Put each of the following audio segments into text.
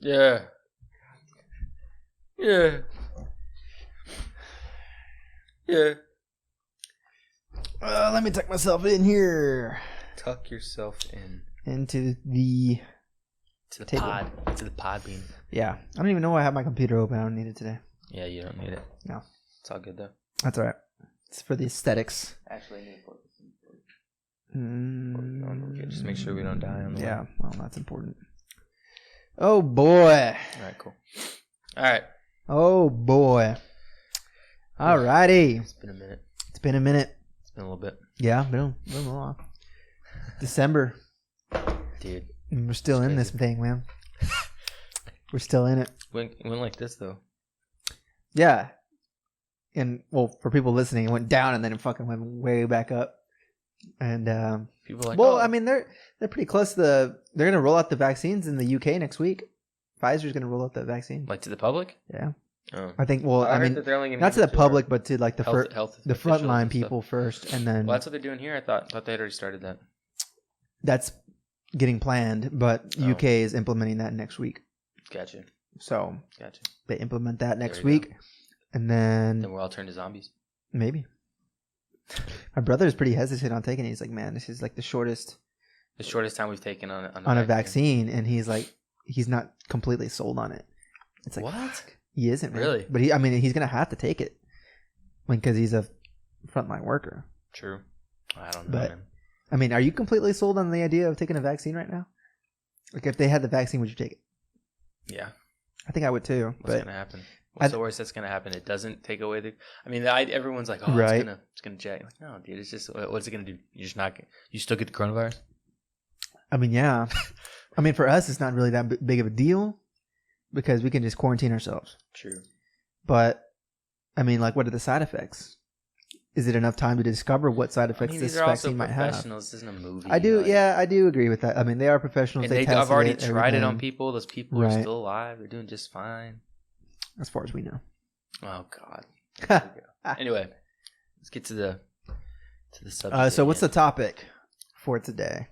Yeah. Let me tuck myself in here. Tuck yourself in. Into the... To the table. pod. To the pod beam. Yeah. I don't even know why I have my computer open. I don't need it today. Yeah, you don't need it. No. It's all good, though. That's all right. It's for the aesthetics. Actually, I need to put this in. Just make sure we don't die on the way. Yeah, well, that's important. Oh, boy. All right, cool. All right. Oh, boy. All righty. It's been a minute. It's been a minute. It's been a little bit. Yeah, been a while. December. Dude. We're still in this thing, man. We're still in it. It went like this, though. Yeah. And, well, for people listening, it went down and then it fucking went way back up. And, people are like, well, I mean, they're pretty close to they're going to roll out the vaccines in the UK next week. Pfizer's going to roll out the vaccine. Like to the public? Yeah. Oh. I think, well, I mean, that they're only gonna not to the public, but to like the the frontline people first. And then. Well, that's what they're doing here. I thought they had already started that. That's getting planned, but UK is implementing that next week. Gotcha. So. Gotcha. They implement that next week. Go. And then we're all turned to zombies. Maybe. My brother is pretty hesitant on taking it. He's like, man, this is like the shortest time we've taken on a vaccine. And he's like, he's not completely sold on it. It's like, what? He isn't, man. Really? But he's going to have to take it because he's a frontline worker. True. I don't know, man. I mean, are you completely sold on the idea of taking a vaccine right now? Like, if they had the vaccine, would you take it? Yeah. I think I would too. What's going to happen? What's the worst that's going to happen? It doesn't take away the... I mean, everyone's like, oh, right. It's going to jack. Like, no, dude, it's just... What's it going to do? You're just not... You still get the coronavirus? I mean, yeah. I mean, for us, it's not really that big of a deal because we can just quarantine ourselves. True. But, I mean, like, what are the side effects? Is it enough time to discover what side effects this vaccine might have? This isn't a movie. I do agree with that. I mean, they are professionals. I've already tried it on people. Those people are still alive. They're doing just fine. As far as we know. Oh God. Anyway, let's get to the subject. So what's the topic for today?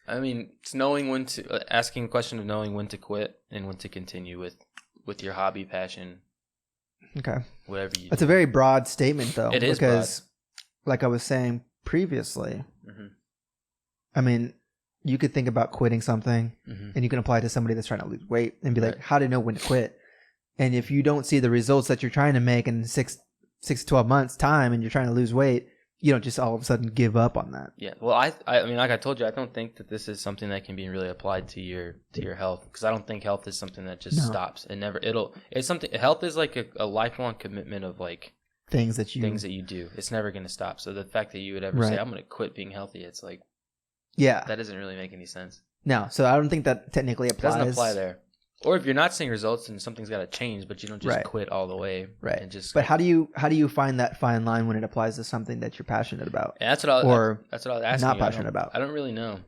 I mean, it's knowing when to asking a question of knowing when to quit and when to continue with your hobby, passion. Okay. Whatever you do. That's a very broad statement, though. It is because, broad. Like I was saying previously, I mean, you could think about quitting something, and you can apply it to somebody that's trying to lose weight and be like, how to know when to quit. And if you don't see the results that you're trying to make in 6 to 12 months time and you're trying to lose weight, you don't just all of a sudden give up on that. Yeah. Well, I mean, like I told you, I don't think that this is something that can be really applied to your health, because I don't think health is something that just stops and never. It's something. Health is like a lifelong commitment of like things that you do. It's never going to stop. So the fact that you would ever say, I'm going to quit being healthy, it's like, that doesn't really make any sense. No. So I don't think that technically applies. It doesn't apply there. Or if you're not seeing results, then something's got to change, but you don't just quit all the way. Right. And just. But how do you find that fine line when it applies to something that you're passionate about? Yeah, that's what I was asking. Not passionate about. I don't really know.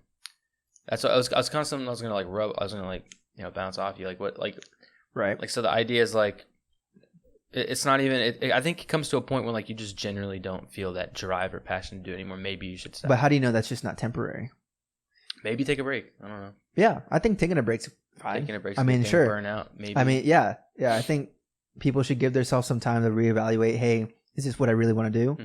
That's what I was constantly. I was gonna like rub. I was gonna like bounce off you like what like. Right. Like so the idea is like. It's not even. I think it comes to a point when like you just generally don't feel that drive or passion to do it anymore. Maybe you should stop. But how do you know that's just not temporary? Maybe take a break. I don't know. Yeah, I think taking a break's fine. Taking a break. I mean, sure. Burnout. Maybe. I mean, yeah. I think people should give themselves some time to reevaluate. Hey, is this what I really want to do?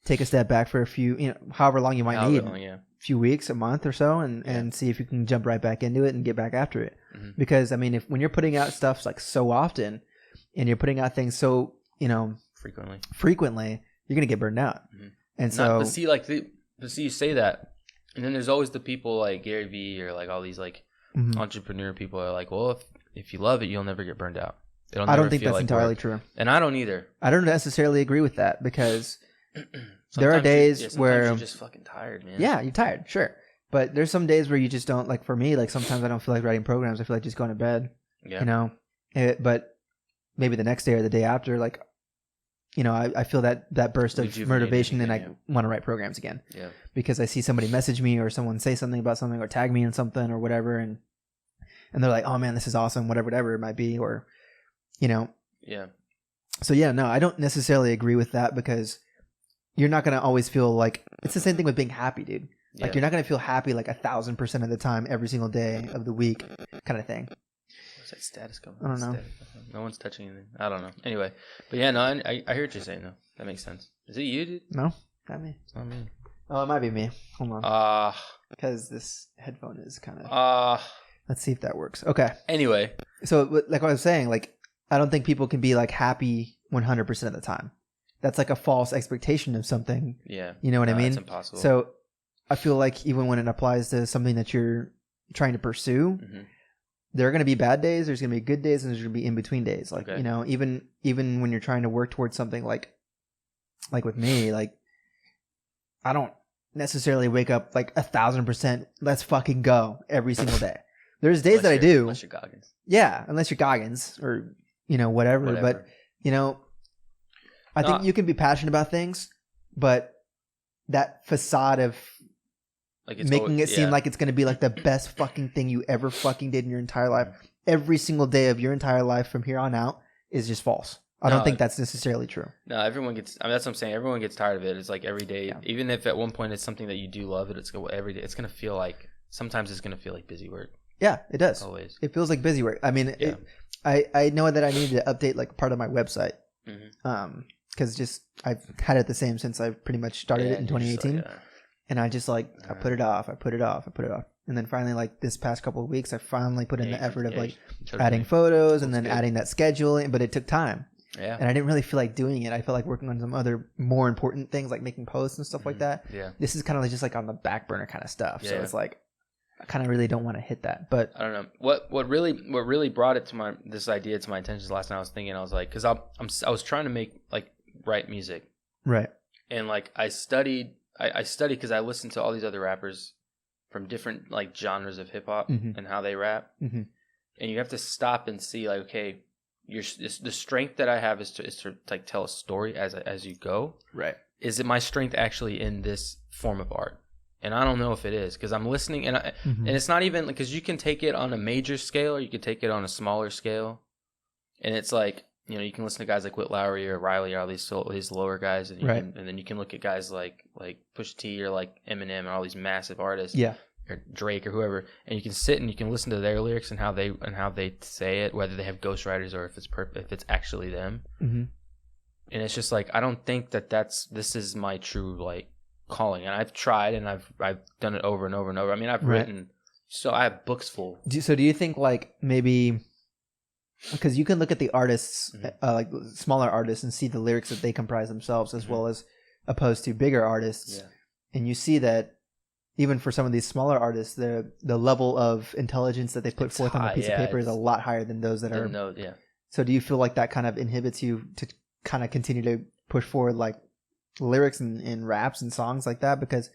Take a step back for a few, however long you might need. A few weeks, a month or so, and see if you can jump right back into it and get back after it. Because I mean, when you're putting out stuff like so often, and you're putting out things so frequently, you're gonna get burned out. And so, but see, you say that. And then there's always the people like Gary Vee or like all these like entrepreneur people are like, well, if you love it, you'll never get burned out. I don't think that's entirely true. And I don't either. I don't necessarily agree with that because there are days where you're just fucking tired, man. Yeah, you're tired, sure. But there's some days where you just don't, like for me, like sometimes I don't feel like writing programs. I feel like just going to bed, but maybe the next day or the day after, like, I feel that burst of motivation and I want to write programs again. Yeah. Because I see somebody message me or someone say something about something or tag me in something or whatever. And they're like, oh man, this is awesome. Whatever it might be. Or, Yeah. So no, I don't necessarily agree with that because you're not going to always feel like it's the same thing with being happy, dude. Like you're not going to feel happy like 1,000% of the time, every single day of the week kind of thing. that status going? I don't know. No one's touching anything. I don't know. Anyway, but yeah, no, I hear what you're saying though. That makes sense. Is it you, dude? No, not me. It's not me. Oh, it might be me. Hold on. Because this headphone is kind of. Let's see if that works. Okay. Anyway, so like what I was saying, like I don't think people can be like happy 100% of the time. That's like a false expectation of something. Yeah. You know what I mean? It's impossible. So I feel like even when it applies to something that you're trying to pursue, there are going to be bad days, there's going to be good days, and there's going to be in between days. Like, you know, even when you're trying to work towards something like with me, like I don't necessarily wake up like 1,000%, let's fucking go every single day. There's days that I do. Unless you're Goggins. Yeah, unless you're Goggins or, you know, whatever. But, you know, I think you can be passionate about things, but that facade of like it's making it seem like it's going to be like the best fucking thing you ever fucking did in your entire life, every single day of your entire life from here on out is just false. I don't think that's necessarily true. No, everyone gets. I mean, that's what I'm saying. Everyone gets tired of it. It's like every day, even if at one point it's something that you do love, it's every day. It's gonna feel like sometimes it's gonna feel like busy work. Yeah, it does. Always. It feels like busy work. I mean, I know that I need to update like part of my website, because just I've had it the same since I pretty much started it in 2018, and I just like I put it off, and then finally like this past couple of weeks I finally put in the effort of like adding photos and then adding that scheduling, but it took time. Yeah. And I didn't really feel like doing it. I felt like working on some other more important things like making posts and stuff like that. Yeah. This is kind of like just like on the back burner kind of stuff. Yeah. So it's like I kind of really don't want to hit that. But I don't know. What really brought it to this idea to my attention last night, I was thinking, I was like, cuz I was trying to write music. Right. And like I studied cuz I listened to all these other rappers from different like genres of hip hop and how they rap. And you have to stop and see like, okay, the strength that I have is to like tell a story as you go. Right. Is it my strength actually in this form of art? And I don't know if it is, because I'm listening and it's not even because you can take it on a major scale or you can take it on a smaller scale, and it's like, you know, you can listen to guys like Whit Lowry or Riley or all these lower guys, and and then you can look at guys like Pusha T or like Eminem and all these massive artists. Yeah. Or Drake or whoever, and you can sit and you can listen to their lyrics and how they say it, whether they have ghostwriters or if it's actually them. And it's just like I don't think this is my true like calling, and I've tried and I've done it over and over and over. I mean, I've written, so I have books full. Do you think like maybe because you can look at the artists like smaller artists and see the lyrics that they comprise themselves as well as opposed to bigger artists, and you see that. Even for some of these smaller artists, the level of intelligence that they put forth on a piece of paper is a lot higher than those that are. So do you feel like that kind of inhibits you to kind of continue to push forward like lyrics and raps and songs like that? Because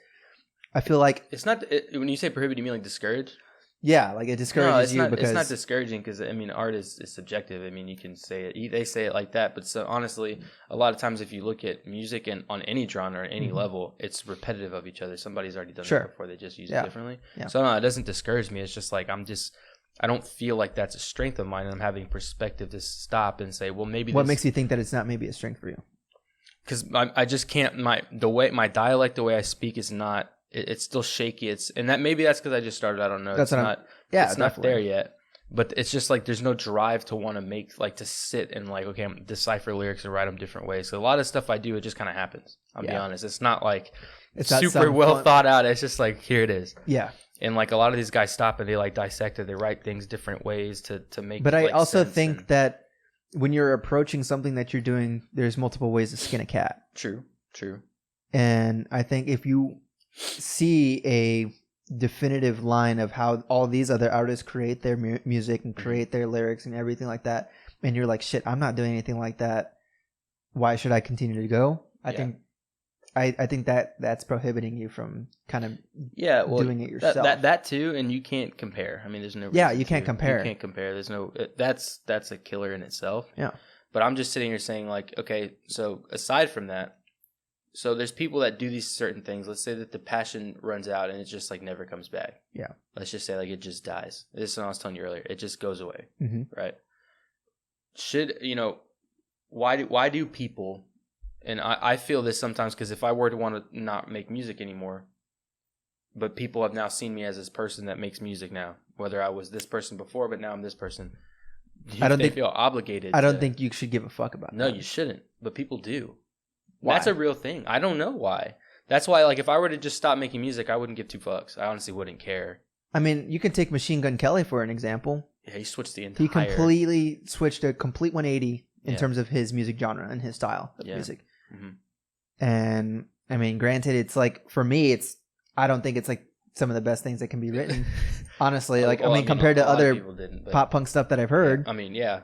I feel like it's not. When you say prohibit, you mean like discourage? Yeah, like it discourages you because it's not discouraging because I mean art is subjective. I mean you can say it, they say it like that, but so honestly, a lot of times if you look at music and on any genre or any level, it's repetitive of each other. Somebody's already done it before; they just use it differently. Yeah. So no, it doesn't discourage me. It's just like I don't feel like that's a strength of mine, and I'm having perspective to stop and say, well, maybe. What makes you think that it's not maybe a strength for you? Because I just can't. My dialect, the way I speak, is not. It's still shaky. Maybe that's because I just started. I don't know. It's not there yet. But it's just like there's no drive to want to make like to sit and like decipher lyrics and write them different ways. So a lot of stuff I do, it just kind of happens. I'll be honest. It's not like it's super well thought out. It's just like here it is. Yeah. And like a lot of these guys stop and they like dissect it. They write things different ways to make. But I also think that when you're approaching something that you're doing, there's multiple ways to skin a cat. True. And I think if you see a definitive line of how all these other artists create their music and create their lyrics and everything like that, and you're like, shit, I'm not doing anything like that, why should I continue to go? I think that's prohibiting you from kind of doing it yourself. That too, and you can't compare. I mean, there's no you can't compare. You can't compare. There's no that's a killer in itself. Yeah. But I'm just sitting here saying like, okay, so aside from that, so there's people that do these certain things. Let's say that the passion runs out and it just like never comes back. Yeah. Let's just say like it just dies. This is what I was telling you earlier. It just goes away. Right. Why do people, and I feel this sometimes because if I were to want to not make music anymore, but people have now seen me as this person that makes music now, whether I was this person before, but now I'm this person. They feel obligated. I don't think you should give a fuck about that. No, you shouldn't. But people do. Why? That's a real thing. I don't know why. That's why, like, if I were to just stop making music, I wouldn't give two fucks. I honestly wouldn't care. I mean, you can take Machine Gun Kelly for an example. Yeah, he switched the entire... He completely switched a complete 180 in terms of his music genre and his style of music. Mm-hmm. And, I mean, granted, it's like, for me, I don't think it's like some of the best things that can be written. Honestly, like, I mean, compared to other pop punk stuff that I've heard. I mean, yeah.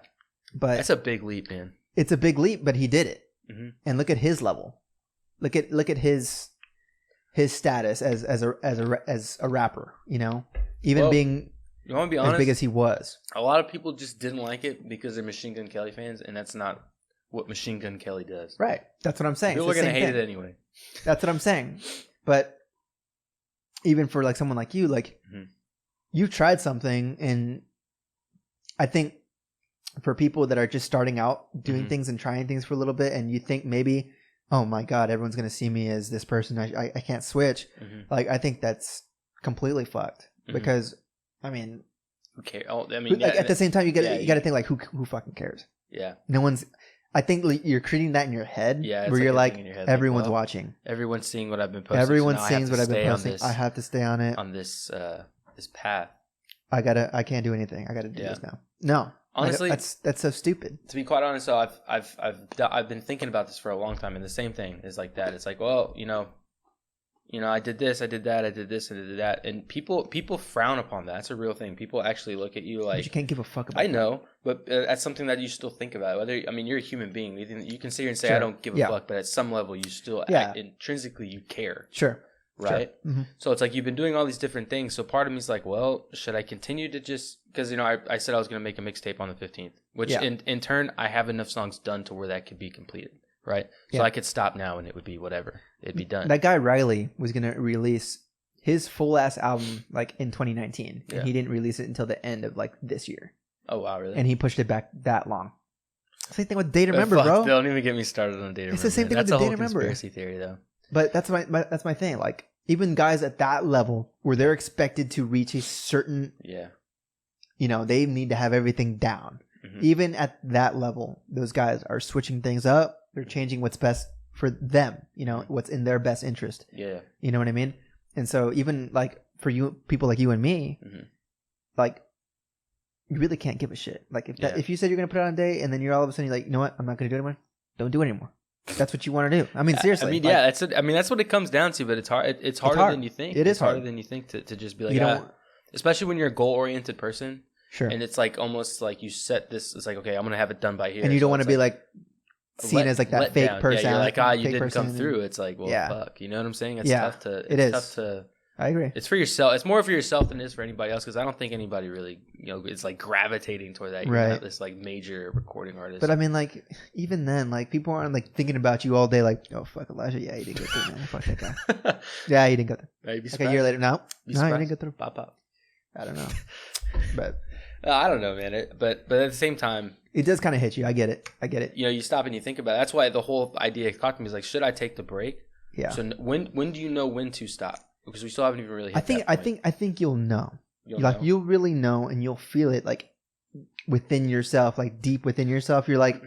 But that's a big leap, man. It's a big leap, but he did it. Mm-hmm. And look at his level. Look at his status as a rapper, you know? Even being you want to be honest, as big as he was. A lot of people just didn't like it because they're Machine Gun Kelly fans, and that's not what Machine Gun Kelly does. Right. That's what I'm saying. People are going to hate it anyway. That's what I'm saying. But even for like someone like you, like you've tried something, and I think for people that are just starting out doing things and trying things for a little bit, and you think maybe, oh my God, everyone's going to see me as this person. I can't switch. Like, I think that's completely fucked because, I mean, okay. Oh, I mean, like, at the same time, you got to think like, who fucking cares? Yeah. No one's. I think you're creating that in your head, where you're like, everyone's watching. Everyone's seeing what I've been posting. Everyone's seeing what I've been posting. I have to stay on it. On this path. I can't do anything. I got to do this now. No. Honestly, that's so stupid. To be quite honest, though, I've been thinking about this for a long time, and the same thing is like that. It's like, well, you know, I did this, I did that, I did this, and I did that, and people frown upon that. That's a real thing. People actually look at you like, but you can't give a fuck about. I know, but that's something that you still think about. Whether you're a human being, you can sit here and say I don't give a fuck, but at some level, you still intrinsically you care. Sure. Right. Sure. Mm-hmm. So it's like you've been doing all these different things. So part of me is like, well, should I continue to just because I said I was going to make a mixtape on the 15th, which in turn I have enough songs done to where that could be completed. Right. So I could stop now and it would be whatever. It'd be done. That guy Riley was going to release his full ass album like in 2019, and he didn't release it until the end of like this year. Oh wow, really? And he pushed it back that long. Same thing with Day to Remember, bro. Don't even get me started on Day to Remember. It's the same thing with the Day to Remember. That's a whole conspiracy theory, though. But that's my thing. Like, even guys at that level where they're expected to reach a certain, you know, they need to have everything down. Mm-hmm. Even at that level, those guys are switching things up. They're changing what's best for them, you know, what's in their best interest. Yeah. You know what I mean? And so even like for you, people like you and me, like, you really can't give a shit. Like if you said you're going to put it on a day and then you're all of a sudden you're like, you know what? I'm not going to do it anymore. Don't do it anymore. That's what you want to do. I mean, seriously. I mean, that's what it comes down to. But it's hard. It's harder than you think. It is harder than you think to just be like, especially when you're a goal oriented person. Sure. And it's like almost like you set this. It's like, okay, I'm gonna have it done by here. And you don't want to be like seen as like that fake person. Yeah, you're like, you didn't come through. It's like, well, fuck. You know what I'm saying? It's tough to. It is tough to. I agree. It's for yourself. It's more for yourself than it is for anybody else because I don't think anybody really, it's like gravitating toward that. You're not this like major recording artist. But I mean, like, even then, like, people aren't like thinking about you all day. Like, oh fuck, Elijah. Yeah, he didn't go through, man. Fuck that guy. Yeah, he didn't go through. Like a year later, no, he didn't go through. Pop. I don't know, but I don't know, man. But at the same time, it does kind of hit you. I get it. You stop and you think about it. That's why the whole idea caught me is like, should I take the break? Yeah. So when do you know when to stop? Because we still haven't even really hit I think you'll know. You'll really know, and you'll feel it like within yourself, like deep within yourself. You're like,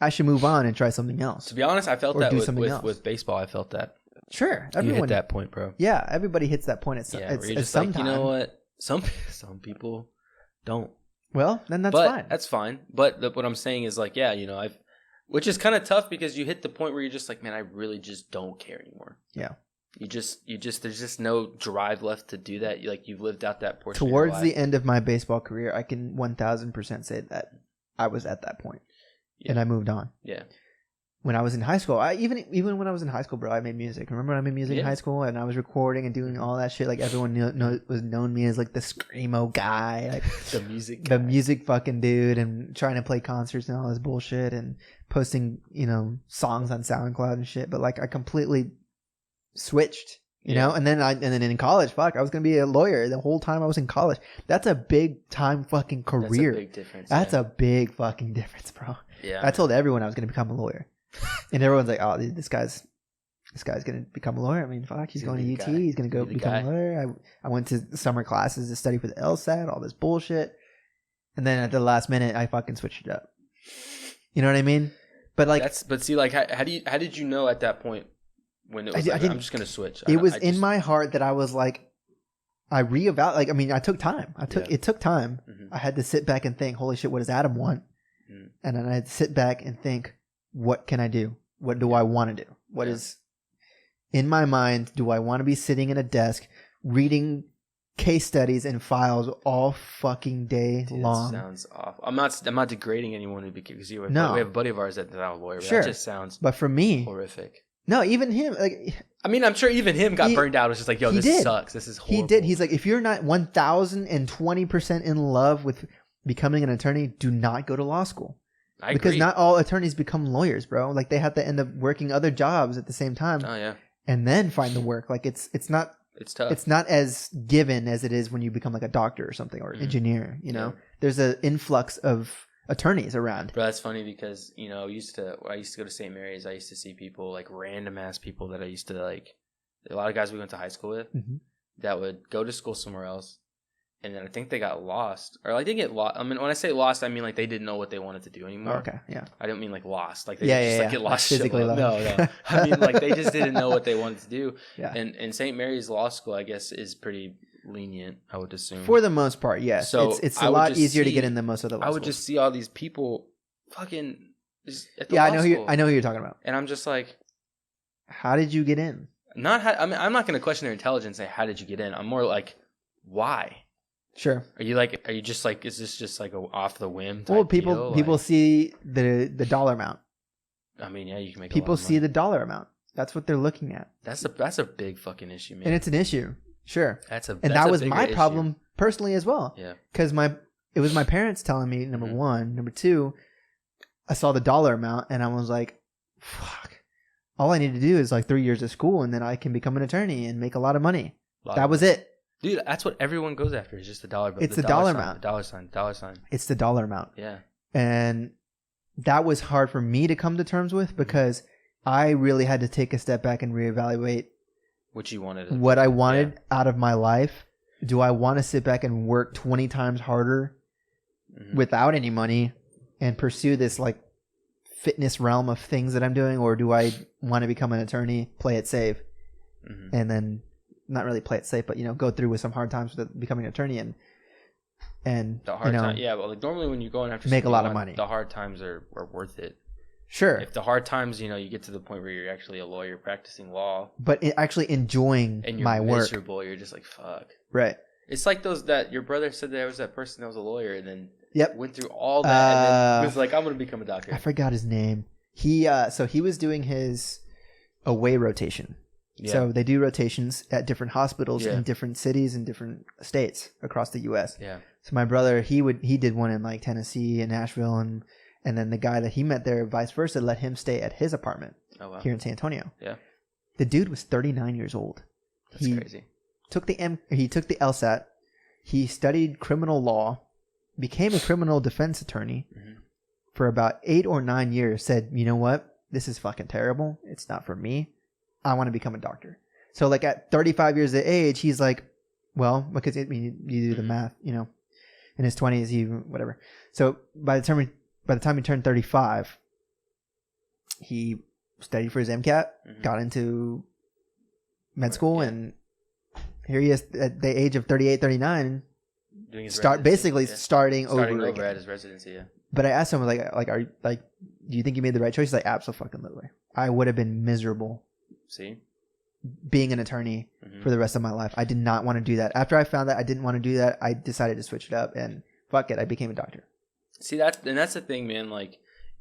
I should move on and try something else. To be honest, I felt that with baseball. I felt that. Sure, everyone you hit that point, bro. Yeah, everybody hits that point at some time. Like, you know what? Some people don't. Well, then that's fine. That's fine. But what I'm saying is like, which is kind of tough because you hit the point where you're just like, man, I really just don't care anymore. Yeah. You just there's just no drive left to do that. Like you've lived out that portion. Towards of your life. The end of my baseball career, I can 1000% say that I was at that point, and I moved on. Yeah. When I was in high school, even when I was in high school, bro, I made music. Remember when I made music in high school, and I was recording and doing all that shit. Like everyone was known me as like the screamo guy, like the music fucking dude, and trying to play concerts and all this bullshit, and posting songs on SoundCloud and shit. But like I completely switched, you know, and then in college, I was gonna be a lawyer the whole time I was in college. That's a big time fucking career. That's a big difference. That's a big fucking difference, bro. Yeah. I told everyone I was gonna become a lawyer, and everyone's like, "Oh, this guy's gonna become a lawyer." I mean, fuck, he's going to UT. He's gonna go become a lawyer. I went to summer classes to study for the LSAT, all this bullshit, and then at the last minute, I fucking switched it up. You know what I mean? But like, how did you know at that point when it was I'm just gonna switch? It was in my heart that I was like, I reevaluate. Like, I mean, I took time. It took time. Mm-hmm. I had to sit back and think, holy shit, what does Adam want? Mm. And then I had to sit back and think, what can I do? What do I want to do? What is in my mind? Do I want to be sitting at a desk reading case studies and files all fucking day long? That sounds awful. I'm not degrading anyone because we have a buddy of ours that's not a lawyer. But that just sounds. But for me, horrific. No, even him. Like, I mean, I'm sure even him got burned out. It was just like, yo, this sucks. This is horrible. He did. He's like, if you're not 1,020% in love with becoming an attorney, do not go to law school. I agree. Because not all attorneys become lawyers, bro. Like, they have to end up working other jobs at the same time. Oh yeah. And then find the work. Like, it's not. It's tough. It's not as given as it is when you become like a doctor or something or engineer. You know, there's an influx of attorneys around. But that's funny because, you know, I used to go to St. Mary's. I used to see people, like random ass people that I used to like, a lot of guys we went to high school with that would go to school somewhere else. And then I think they got lost, or like they get lost. I mean, when I say lost, I mean like they didn't know what they wanted to do anymore. Oh, okay, yeah. I don't mean like lost, like they get lost physically. No. I mean like they just didn't know what they wanted to do. Yeah. And St. Mary's Law School, I guess, is pretty lenient, I would assume. For the most part, yes. So it's a lot easier to get in than most of the law schools. I would just see all these people fucking just at the law school. I know who you're talking about. And I'm just like, how did you get in? I'm not going to question their intelligence and say, how did you get in? I'm more like, why? Sure. Are you just like, is this just like a off the whim type Well, people see the dollar amount. I mean, yeah, you can make people see the dollar amount. That's what they're looking at. That's a big fucking issue, man. And it's an issue. Sure. That was my problem personally as well. Yeah. Because it was my parents telling me, number one. Number two, I saw the dollar amount and I was like, fuck. All I need to do is like 3 years of school and then I can become an attorney and make a lot of money. That was it. Dude, that's what everyone goes after. Is just the dollar. It's the dollar amount. The dollar sign. It's the dollar amount. Yeah. And that was hard for me to come to terms with because I really had to take a step back and reevaluate what I wanted out of my life. Do I want to sit back and work 20 times harder without any money and pursue this like fitness realm of things that I'm doing, or do I want to become an attorney, play it safe, and then not really play it safe, but go through with some hard times with becoming an attorney and the hard time. Yeah, well, like normally when you're going after make a lot of money, the hard times are worth it. Sure. If the hard times, you get to the point where you're actually a lawyer practicing law, but actually enjoying and you're my work, miserable, you're just like fuck. Right. It's like that your brother said there was that person that was a lawyer and then went through all that and then was like, I'm going to become a doctor. I forgot his name. He was doing his away rotation. Yeah. So they do rotations at different hospitals in different cities and different states across the U.S. Yeah. So my brother, he did one in like Tennessee and Nashville, and then the guy that he met there, vice versa, let him stay at his apartment here in San Antonio. Yeah. The dude was 39 years old. That's crazy. He took the LSAT. He studied criminal law, became a criminal defense attorney for about 8 or 9 years. Said, you know what? This is fucking terrible. It's not for me. I want to become a doctor. So like at 35 years of age, he's like, well, because you do the math, in his 20s, he whatever. So by the time he turned 35, he studied for his MCAT, got into med school, and here he is at the age of 38, 39, doing his starting over at his residency. Yeah. But I asked him do you think you made the right choice? He's like, absolutely. I would have been miserable. See, being an attorney for the rest of my life. I did not want to do that. After I found that I didn't want to do that, I decided to switch it up and fuck it. I became a doctor. See, that's the thing, man. Like,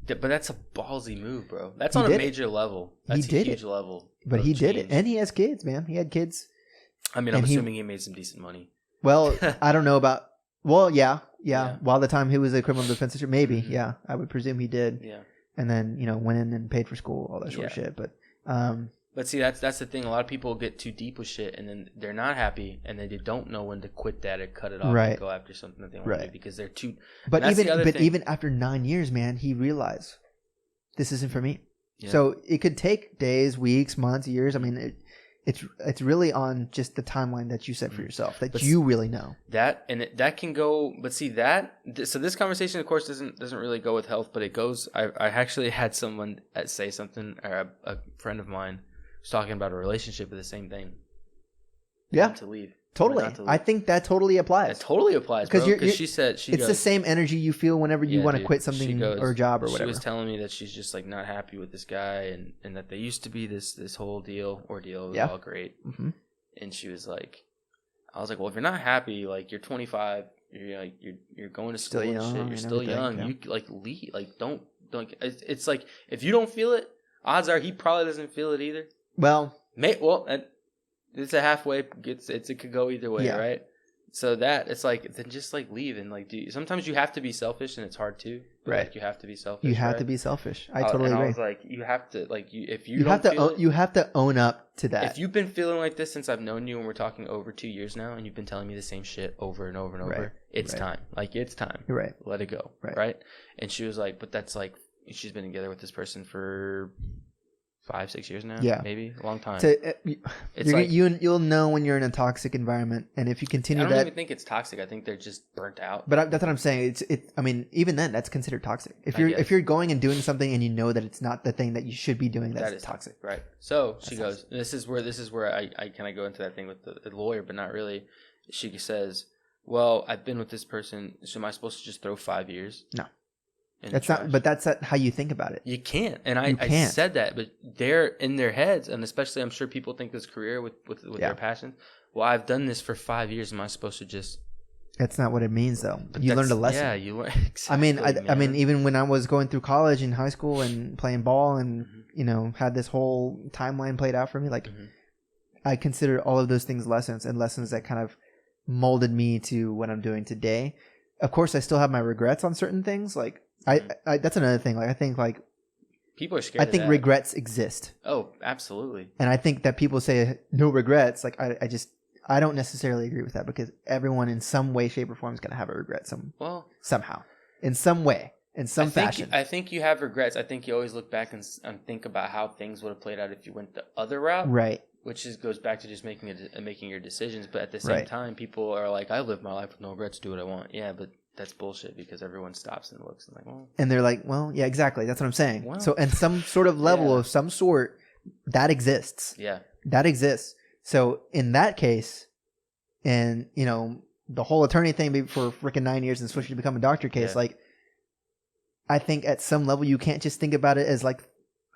but that's a ballsy move, bro. That's on a major level. That's a huge level. But he did it, and he has kids, man. He had kids. I mean, I'm assuming he made some decent money. Well, I don't know about. Well, yeah. While the time he was a criminal defense attorney, maybe, yeah. I would presume he did. Yeah. And then went in and paid for school, all that sort of shit. But see, that's the thing. A lot of people get too deep with shit, and then they're not happy, and then they don't know when to quit that or cut it off and go after something that they want to do because they're too. But even after 9 years, man, he realized this isn't for me. Yeah. So it could take days, weeks, months, years. I mean, it's really on just the timeline that you set for yourself that you really know. That can go, but see so this conversation of course doesn't really go with health, but it goes. I actually had someone say something, or a friend of mine was talking about a relationship with the same thing. Yeah, to leave. Totally. I think that totally applies. It totally applies, because she said it's the same energy you feel whenever you want to quit something or a job or whatever. She was telling me that she's just like not happy with this guy, and that they used to be this whole ordeal. It was all great. Mm-hmm. And she was like, I was like, well, if you're not happy, like you're 25, you're going to school and shit. You're still young. Yeah. You like leave. Like don't. It's like if you don't feel it, odds are he probably doesn't feel it either. It's a halfway. It could go either way, right? So that it's like then just like leave and like do. Sometimes you have to be selfish, and it's hard too. Right? Like you have to be selfish. You have to be selfish. I totally agree. I was like, you have to like you have to own up to that. If you've been feeling like this since I've known you, and we're talking over 2 years now, and you've been telling me the same shit over and over and over, it's time. Like it's time. You're right. Let it go. Right. And she was like, but that's like she's been together with this person for 5-6 years now, maybe a long time. It's like you'll know when you're in a toxic environment, and if you continue I don't even think it's toxic. I think they're just burnt out. But that's what I'm saying. I mean, even then, that's considered toxic. If you're going and doing something and you know that it's not the thing that you should be doing, that is toxic, right? So she goes. This is where I kind of go into that thing with the lawyer, but not really. She says, "Well, I've been with this person, so am I supposed to just throw 5 years?" No. That's not, but that's how you think about it. You can't, and I said that, but they're in their heads, and especially I'm sure people think this career with their passion. Well, I've done this for 5 years. Am I supposed to just? That's not what it means, though. You learned a lesson. Yeah, you learned. Exactly, I mean, even when I was going through college and high school and playing ball, and had this whole timeline played out for me, like I consider all of those things lessons that kind of molded me to what I'm doing today. Of course, I still have my regrets on certain things, like. I that's another thing. Like I think like people are scared. I think of that. Regrets exist. Oh, absolutely. And I think that people say no regrets. Like I don't necessarily agree with that, because everyone in some way, shape, or form is going to have a regret somehow, in some way, in some fashion. I think you have regrets. I think you always look back and think about how things would have played out if you went the other route, right? Which goes back to just making your decisions. But at the same time, people are like, I live my life with no regrets, do what I want. Yeah, but that's bullshit, because everyone stops and looks and like, well. And they're like, well, yeah, exactly. That's what I'm saying. Well, so, and some sort of level of some sort that exists. Yeah. That exists. So in that case, and the whole attorney thing for freaking 9 years and switching to become a doctor case, like, I think at some level you can't just think about it as like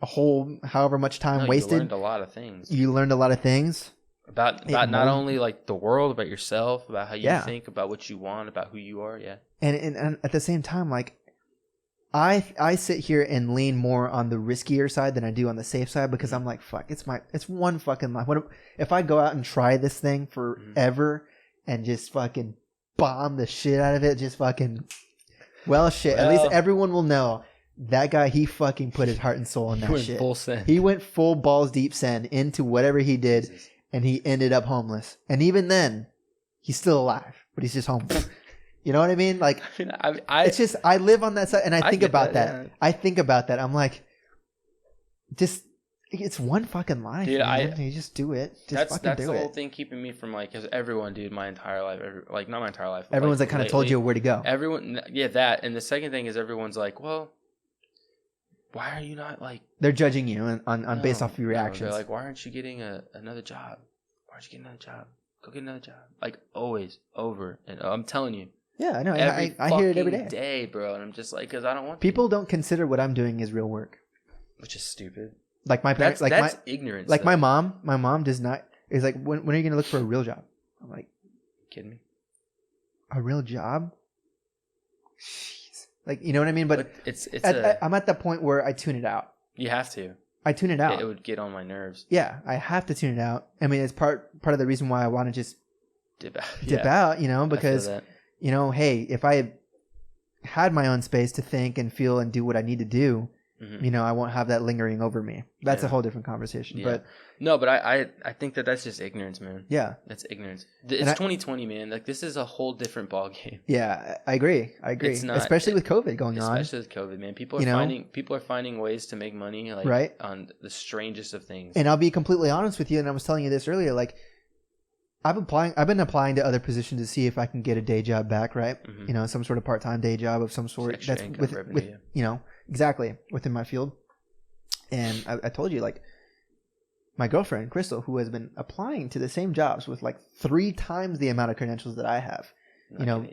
a whole however much time wasted. You learned a lot of things. You learned a lot of things. About not only like the world, about yourself, about how you think, about what you want, about who you are, And at the same time, like I sit here and lean more on the riskier side than I do on the safe side, because I'm like, fuck, it's one fucking life. What if I go out and try this thing forever and just fucking bomb the shit out of it? Just fucking at least everyone will know that guy, he fucking put his heart and soul in that shit. Full send. He went full balls deep send into whatever he did. Jesus. And he ended up homeless. And even then, he's still alive, but he's just homeless. You know what I mean? Like, it's just, I live on that side, and I think about that. Yeah. I think about that. I'm like, just, it's one fucking life. Dude, you just do it. That's the whole thing keeping me from like, because everyone, dude, my entire life, not my entire life. Everyone's like kind of told you where to go. Everyone, that. And the second thing is everyone's like, well, why are you not like... They're judging you on based off of your reactions. They're like, why aren't you getting another job? Why aren't you getting another job? Go get another job. Like, always, over. And I'm telling you. Yeah, I know. I hear it every day, bro. And I'm just like, because I don't want people don't consider what I'm doing as real work. Which is stupid. Like my parents... That's ignorance. Like my mom does not... Is like, when are you going to look for a real job? I'm like... Kidding me? A real job? Like, you know what I mean? But I'm at the point where I tune it out. You have to. I tune it out. It would get on my nerves. Yeah, I have to tune it out. I mean, it's part of the reason why I want to just dip out, because, hey, if I had my own space to think and feel and do what I need to do, you know, I won't have that lingering over me. That's a whole different conversation. Yeah. But no, but I think that's just ignorance, man. Yeah, that's ignorance. It's 2020, man. Like, this is a whole different ball game. Yeah, I agree. It's not, especially with COVID going on. Especially with COVID, man. People are finding ways to make money, like, on the strangest of things. And I'll be completely honest with you, and I was telling you this earlier, like, I've been applying to other positions to see if I can get a day job back, right? You know, some sort of part-time day job of some sort that's with you know, exactly within my field. And I told you, like, my girlfriend Crystal, who has been applying to the same jobs with like 3 times the amount of credentials that I have, you know,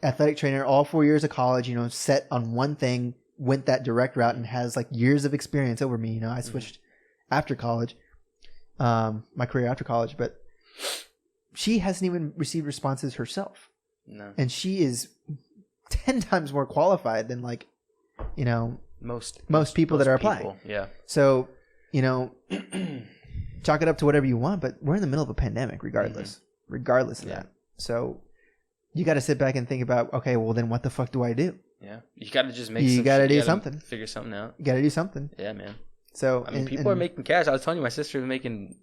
athletic trainer, all 4 years of college, you know, set on one thing, went that direct route, and has like years of experience over me. You know, I switched after college, my career after college, but she hasn't even received responses herself. No. And she is 10 times more qualified than, like, you know, most people that are applying. Yeah. So, you know, chalk it up to whatever you want, but we're in the middle of a pandemic regardless of that. So you got to sit back and think about, okay, well then what the fuck do I do? Yeah. You got to just figure something out. You got to do something. Yeah, man. So, I mean, people are making cash. I was telling you, my sister was making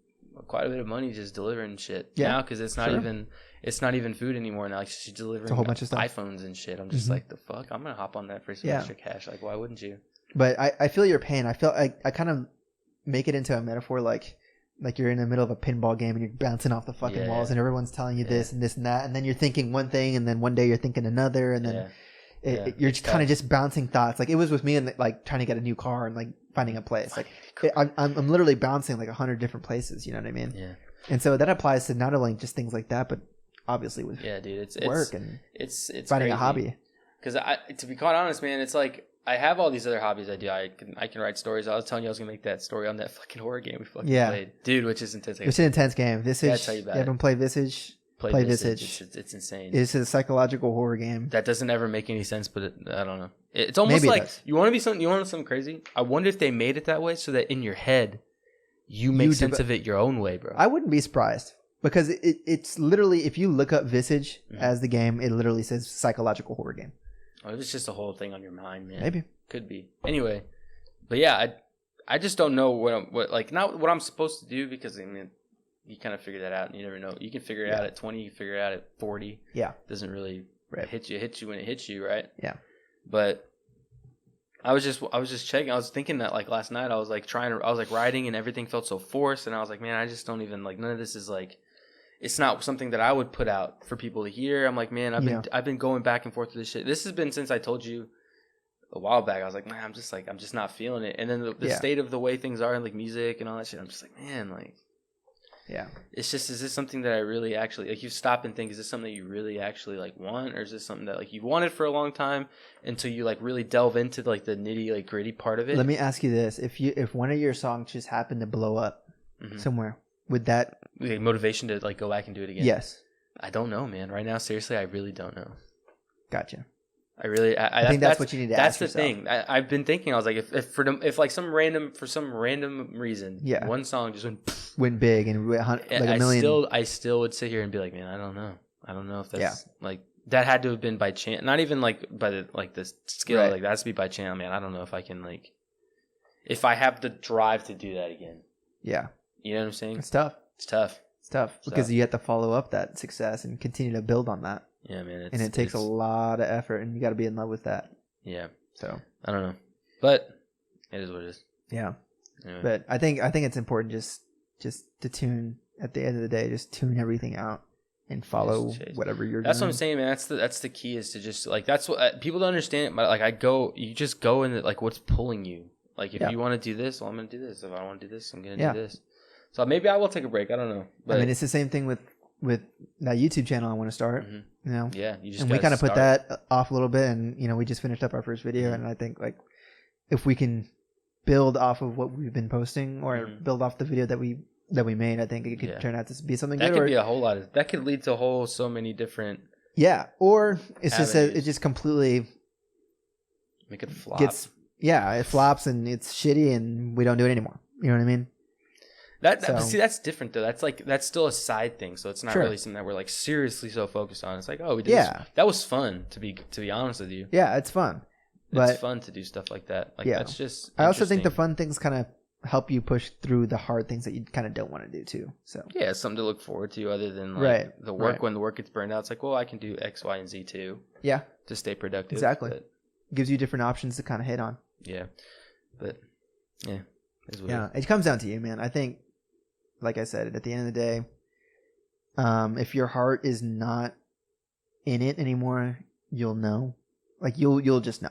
quite a bit of money just delivering shit now, because it's not even food anymore now. Like, she's delivering a whole bunch of stuff, iPhones and shit. I'm just like, the fuck, I'm gonna hop on that for some extra cash. Like, why wouldn't you? But I feel your pain. I feel I kind of make it into a metaphor, like you're in the middle of a pinball game and you're bouncing off the fucking walls, and everyone's telling you this and this and that, and then you're thinking one thing, and then one day you're thinking another, and then you're kind of just bouncing thoughts. Like, it was with me, and like trying to get a new car and like finding a place. Like, I'm literally bouncing like 100 different places. You know what I mean? Yeah. And so that applies to not only just things like that, but obviously with dude, it's work and it's finding crazy. A hobby. Because to be quite honest, man, it's like I have all these other hobbies I do. I can write stories. I was telling you I was gonna make that story on that fucking horror game we fucking played, dude. Which is intense. It's an intense game. Visage. Tell you about you haven't played Visage? Play Visage. It's insane. It's a psychological horror game that doesn't ever make any sense, but I don't know. It's almost like you want something crazy. I wonder if they made it that way so that in your head you make sense of it your own way, bro. I wouldn't be surprised, because it's literally, if you look up Visage as the game, it literally says psychological horror game. Oh, it's just a whole thing on your mind, man. Maybe. Could be. Anyway, but yeah, I just don't know not what I'm supposed to do, because I mean, you kind of figure that out, and you never know. You can figure it out at 20, you can figure it out at 40. Yeah. Doesn't really hit you when it hits you, right? Yeah. But I was just checking. I was thinking that, like, last night I was like writing, and everything felt so forced, and I was like, man, I just don't even, like, none of this is like, it's not something that I would put out for people to hear. I'm like, man, I've been going back and forth with this shit. This has been since I told you a while back. I was like, man, I'm just not feeling it. And then the state of the way things are in, like, music and all that shit, I'm just like, man, like, yeah, it's just, is this something that I really actually, like, you stop and think, is this something that you really actually, like, want, or is this something that, like, you've wanted for a long time until you, like, really delve into, like, the nitty, like, gritty part of it? Let me ask you this: if one of your songs just happened to blow up somewhere, would that motivation to, like, go back and do it again? Yes. I don't know, man. Right now, seriously, I really don't know. Gotcha. I think that's what you need to ask yourself. That's the thing. I've been thinking. I was like, if like for some random reason, one song just went big and like a million. I still would sit here and be like, man, I don't know. I don't know if that's like, that had to have been by chance. Not even like by the skill. Right. Like, that has to be by chance, man. I don't know if I can, like, if I have the drive to do that again. Yeah. You know what I'm saying? It's tough. It's tough because you have to follow up that success and continue to build on that. Yeah, man. And it takes a lot of effort, and you got to be in love with that. Yeah. So I don't know, but it is what it is. Yeah. Anyway. But I think it's important just to tune, at the end of the day, just tune everything out and follow whatever you're doing. That's what I'm saying, man. That's the key, is to just, like, that's what people don't understand it, but, like, you just go in, like, what's pulling you. Like, if you want to do this, well, I'm going to do this. If I want to do this, I'm going to do this. So maybe I will take a break. I don't know. But, I mean, it's the same thing with that YouTube channel I want to start. You know? Yeah. You just, and we kind of put that off a little bit, and, you know, we just finished up our first video, and I think, like, if we can build off of what we've been posting, or build off the video that we made, I think it could turn out to be something that good. That could be a whole lot of, that could lead to so many different. Yeah. Or it's avenues. It just completely make it flop. It flops and it's shitty and we don't do it anymore. You know what I mean? See, that's different though. That's still a side thing. So it's not really something that we're, like, seriously so focused on. It's like, oh, we did this. That was fun, to be honest with you. Yeah, it's fun. it's fun to do stuff like that. Like that's just. I also think the fun things kind of help you push through the hard things that you kind of don't want to do too. So yeah, it's something to look forward to other than like the work. When the work gets burned out, it's like, well, I can do X, Y, and Z too. Yeah, to stay productive. Exactly. Gives you different options to kind of hit on. Yeah, but yeah, it comes down to you, man. I think, like I said, at the end of the day, if your heart is not in it anymore, you'll know. Like you'll just know.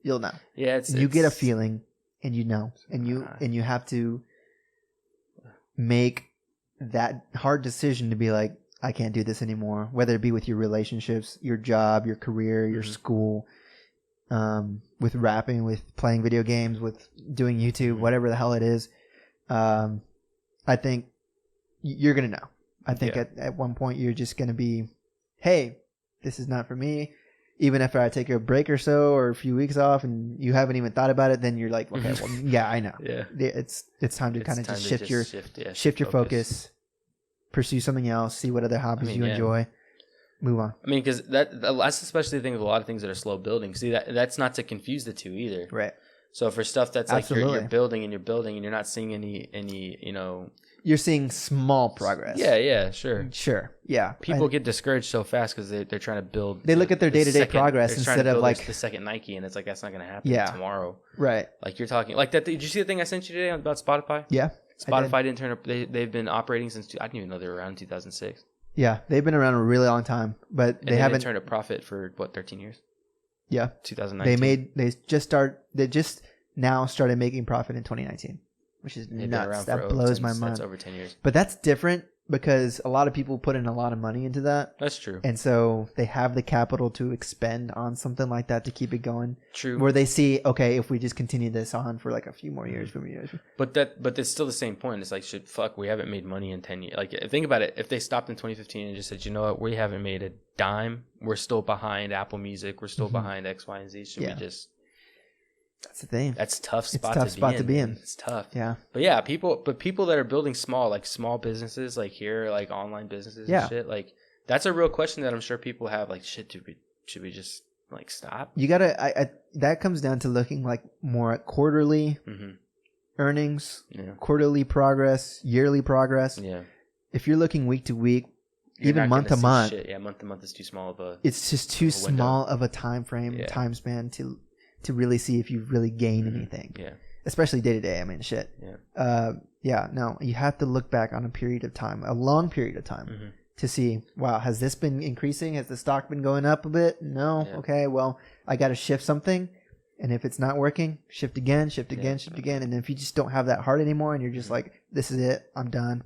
You'll know. Yeah, you get a feeling. And you know, and you have to make that hard decision to be like, I can't do this anymore. Whether it be with your relationships, your job, your career, your school, with rapping, with playing video games, with doing YouTube, whatever the hell it is. I think you're gonna know. I think at one point you're just gonna be, hey, this is not for me. Even if I take a break or so or a few weeks off and you haven't even thought about it, then you're like, okay, well, yeah, I know. Yeah. It's time to kind of just shift your focus, pursue something else, see what other hobbies you enjoy, move on. I mean, because that's especially the thing with a lot of things that are slow building. See, that's not to confuse the two either. Right. So for stuff that's like you're building and you're not seeing any you're seeing small progress. Yeah, sure. Yeah. People get discouraged so fast because they're trying to build. They look at their day-to-day progress instead of like the second Nike, and it's like that's not going to happen tomorrow. Right. Like you're talking like that. Did you see the thing I sent you today about Spotify? Yeah. Spotify didn't turn up. They've been operating since I didn't even know they were around in 2006. Yeah, they've been around a really long time, but they haven't turned a profit for 13 years. Yeah. 2019. They just now started making profit in 2019. Which is nuts. That blows my mind. That's over 10 years. But that's different because a lot of people put in a lot of money into that. That's true. And so they have the capital to expend on something like that to keep it going. True. Where they see, okay, if we just continue this on for like a few more years. But it's still the same point. It's like, we haven't made money in 10 years. Like, think about it. If they stopped in 2015 and just said, you know what, we haven't made a dime. We're still behind Apple Music. We're still behind X, Y, and Z. Should we just... That's the thing. That's a tough spot to be in. It's tough. Yeah. But yeah, people that are building small businesses, like here, like online businesses and shit, like that's a real question that I'm sure people have. Like, shit, should we just like stop? You gotta. That comes down to looking like more at quarterly earnings, quarterly progress, yearly progress. Yeah. If you're looking week to week, even month to month, month to month is too small of a. It's just too small of a time frame, time span to really see if you really gain anything. Yeah. Especially day to day. I mean, shit. Yeah. No, you have to look back on a period of time, a long period of time, to see, wow, has this been increasing? Has the stock been going up a bit? No. Yeah. Okay. Well, I got to shift something. And if it's not working, shift again. And if you just don't have that heart anymore and you're just like, this is it, I'm done.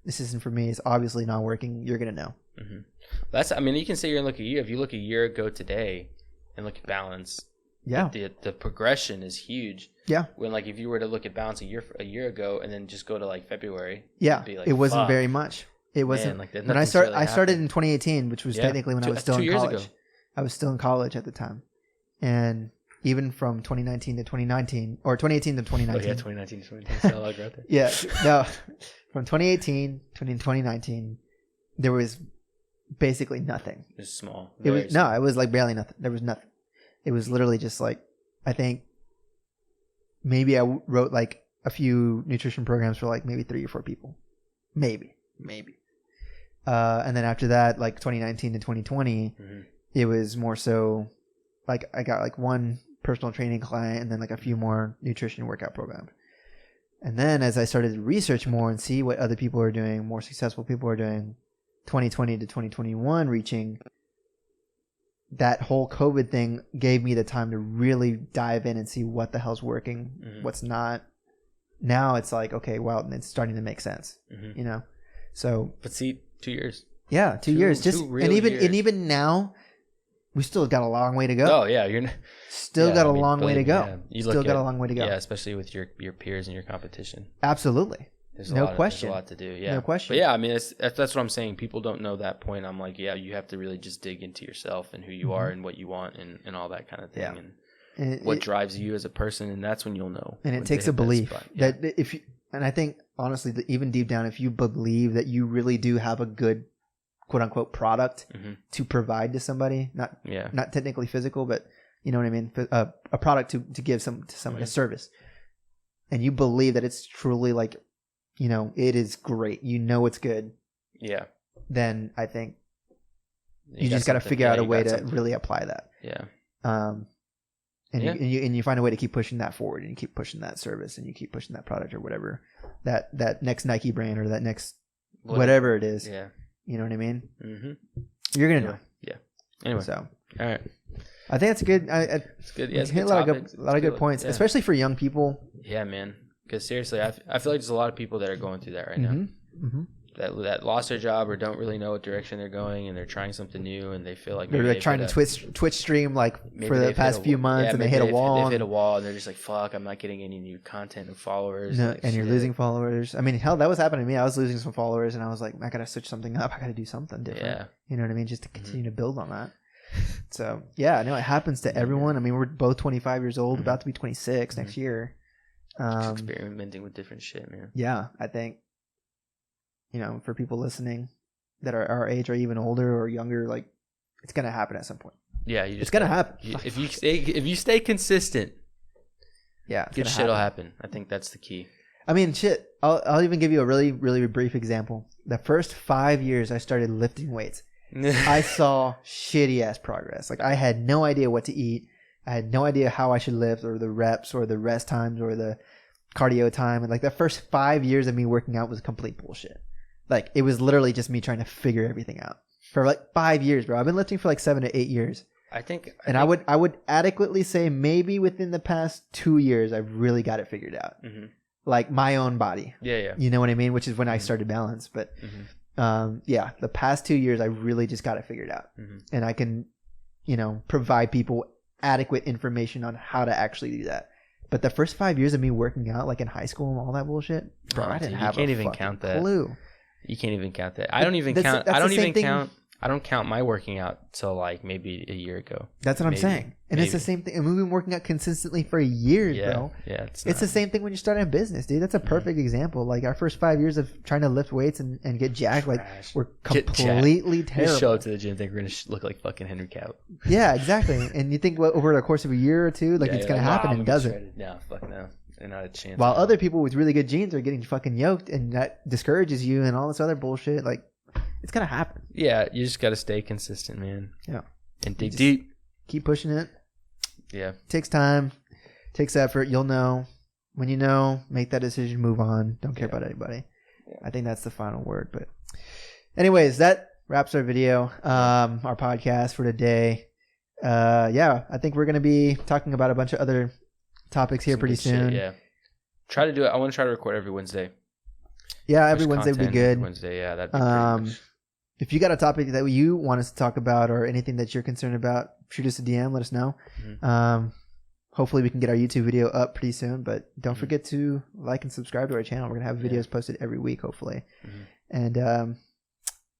This isn't for me. It's obviously not working. You're going to know. You can sit here and look at you. If you look a year ago today and look at balance, the progression is huge. Yeah. When like if you were to look at balance a year ago and then just go to like February, be like, it wasn't very much. It wasn't. Man, like, when I started in 2018, which was technically when I was still in college. I was still in college at the time, and even from 2019 to 2019, or 2018 to 2019. Oh yeah, 2019 to 2019. So right there. Yeah. No, from 2018 to 2019, there was basically nothing. It was small. It was like barely nothing. There was nothing. It was literally just like, I think maybe I wrote like a few nutrition programs for like maybe 3 or 4 people. Maybe. And then after that, like 2019 to 2020, it was more so like I got like one personal training client and then like a few more nutrition workout programs. And then as I started to research more and see what other people are doing, more successful people are doing, 2020 to 2021 reaching, that whole COVID thing gave me the time to really dive in and see what the hell's working, what's not. Now it's like, okay, well, it's starting to make sense, you know? So, but see, 2 years. Yeah, 2 years. Even now, we still got a long way to go. Oh yeah, got a long way to go. Got a long way to go. Yeah, especially with your peers and your competition. Absolutely. There's a lot to do. Yeah. No question. But yeah, I mean, that's what I'm saying. People don't know that point. I'm like, yeah, you have to really just dig into yourself and who you are and what you want and all that kind of thing. Yeah. And what drives you as a person, and that's when you'll know. And it takes a belief that if you, and I think honestly, that even deep down, if you believe that you really do have a good, quote unquote, product to provide to somebody, not technically physical, but You know what I mean? A product to give to somebody, a service. And you believe that it's truly like, you know, it is great. You know it's good. Yeah. Then I think you just got to figure out a way to really apply that. Yeah. And you find a way to keep pushing that forward, and you keep pushing that service, and you keep pushing that product or whatever, that next Nike brand or that next whatever it is. Yeah. You know what I mean? Mm-hmm. You're going to know. Yeah. Anyway. So. All right. I think that's good. It's good. Yeah, it's hit a lot of good points, especially for young people. Yeah, man. Because seriously, I feel like there's a lot of people that are going through that right now. Mm-hmm. That lost their job or don't really know what direction they're going, and they're trying something new, and they feel like they're like trying to Twitch stream like for the past few months, and they hit a wall. They've hit a wall, and they're just like, "Fuck, I'm not getting any new content and followers." No, and you're losing followers. I mean, hell, that was happening to me. I was losing some followers, and I was like, I gotta switch something up. I gotta do something different. Yeah. You know what I mean? Just to continue to build on that. So yeah, I know it happens to everyone. I mean, we're both 25 years old, about to be 26 next year. Just experimenting with different shit, man. Yeah, I think, you know, for people listening that are our age or even older or younger, like, it's gonna happen at some point. Yeah, it's gonna happen. If you stay consistent, yeah, good shit will happen. I think that's the key. I mean, shit. I'll even give you a really, really brief example. The first 5 years I started lifting weights, I saw shitty ass progress. Like, I had no idea what to eat. I had no idea how I should lift, or the reps, or the rest times, or the cardio time. And like, the first 5 years of me working out was complete bullshit. Like, it was literally just me trying to figure everything out for like 5 years, bro. I've been lifting for like 7 to 8 years. I would adequately say maybe within the past 2 years, I've really got it figured out. Mm-hmm. Like my own body. Yeah. You know what I mean? Which is when I started balance. But yeah, the past 2 years, I really just got it figured out. Mm-hmm. And I can, you know, provide people adequate information on how to actually do that. But the first 5 years of me working out, like in high school and all that bullshit, bro, I didn't have a fucking clue. You can't even count that. I don't even count. I don't count my working out till like maybe a year ago. That's what I'm saying. And it's the same thing. And we've been working out consistently for years, bro. Yeah, it's the same thing when you're starting a business, dude. That's a perfect example. Like, our first 5 years of trying to lift weights and get jacked, like, we're completely terrible. You show up to the gym, think we're gonna look like fucking Henry Cavill. Yeah, exactly. And you think, well, over the course of a year or two, like, it's gonna happen, and it doesn't. No, fuck no. Not a chance. While other people with really good genes are getting fucking yoked, and that discourages you and all this other bullshit, like, it's gonna happen. Yeah, you just gotta stay consistent, man. Yeah. And dig deep. Keep pushing it. Yeah. Takes time. Takes effort. You'll know. When you know, make that decision, move on. Don't care about anybody. Yeah. I think that's the final word. But anyways, that wraps our video, our podcast for today. Yeah, I think we're gonna be talking about a bunch of other topics here pretty soon. Shit, yeah. Try to do it. I want to try to record every Wednesday. Yeah, every Wednesday would be good. Wednesday, yeah, that'd be pretty much. If you got a topic that you want us to talk about, or anything that you're concerned about, shoot us a DM. Let us know. Mm-hmm. Hopefully, we can get our YouTube video up pretty soon. But don't forget to like and subscribe to our channel. We're gonna have videos posted every week, hopefully. Mm-hmm. And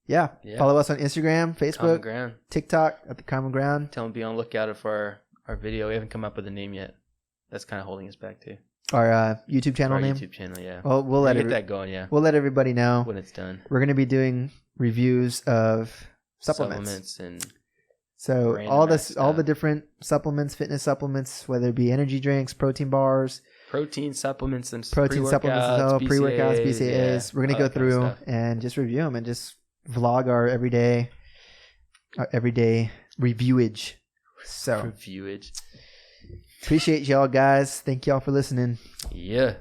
yeah, follow us on Instagram, Facebook, TikTok at The Common Ground. Tell them be on lookout for our video. We haven't come up with a name yet. That's kind of holding us back too. Our YouTube channel name? YouTube channel, yeah. Well, we'll get that going, yeah. We'll let everybody know when it's done. We're going to be doing reviews of supplements and so all the different supplements, fitness supplements, whether it be energy drinks, protein bars, protein supplements, and pre-workouts, BCAAs. Yeah, we're going to go through and just review them and just vlog our everyday reviewage. So reviewage. Appreciate y'all, guys. Thank y'all for listening. Yeah.